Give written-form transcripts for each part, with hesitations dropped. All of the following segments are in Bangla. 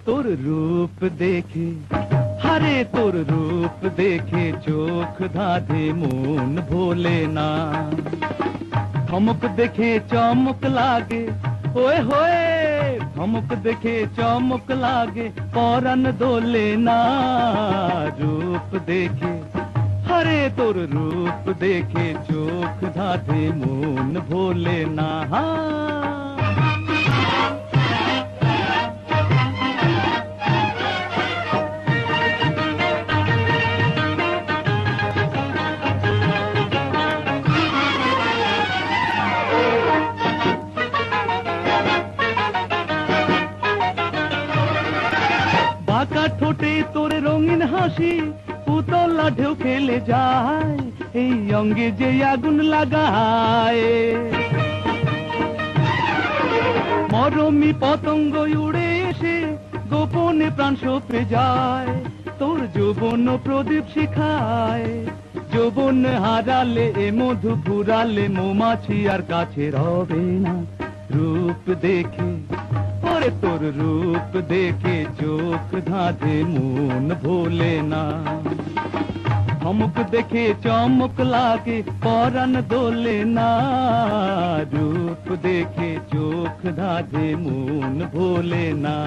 তোর রূপ দেখে, হারে তোর রূপ দেখে চোখ ধাঁধে মন ভোলে না। ধমক দেখে চমক লাগে, ওয়ে হোয়ে ধমক দেখে চমক লাগে, পরাণ দোলে না। রূপ দেখে, হারে তোর রূপ দেখে চোখ ধাঁধে মন ভোলে না। বাঁকা ঠোঁটে তোর রঙিন হাসি, পুতলা ঢেউ খেলে যায়, এই অঙ্গে যে আগুন লাগায়। মরমি পতঙ্গ উড়ে এসে গোপনে প্রাণ সপে যায়, তোর যৌবন প্রদীপ শিখায়। যৌবন হারালে এ মধু ফুরালে, মৌমাছি আর কাছে রবে না। রূপ দেখে, ওরে তোর রূপ দেখে চোখ ধাঁধে মন ভোলে না। ধমক দেখে চমক লাগে, পরাণ দোলে না। রূপ দেখে চোখ ধাঁধে মন ভোলে না।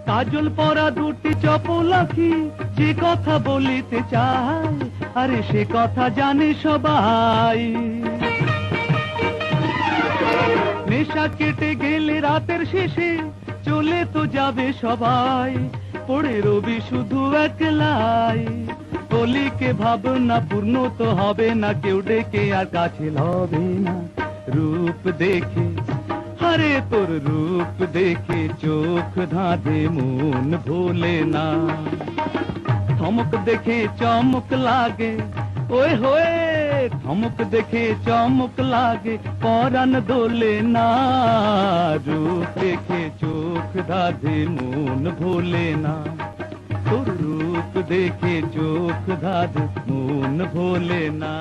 কাজল পরা দুটি চপল আঁখি যে কথা বলিতে চায়, আরে সে কথা জানে সবাই। নেশা কেটে গেলে রাতের শেষে চলে তো যাবে সবাই, পড়ে রবি শুধু একলাই। কলিকে ভাবনা পূর্ণ তো হবে না, কেউ ডেকে আর কাছে লবে না। রূপ দেখে, হারে তোর রূপ দেখে চোখ ধাঁধে মন ভোলে না। ধমক দেখে চমক লাগে, ওয়ে হোয়ে ধমক দেখে চমক লাগে, পরাণ দোলে না। রূপ দেখে চোখ ধাঁধে মন ভোলে না। তোর রূপ দেখে চোখ ধাঁধে মন ভোলে না।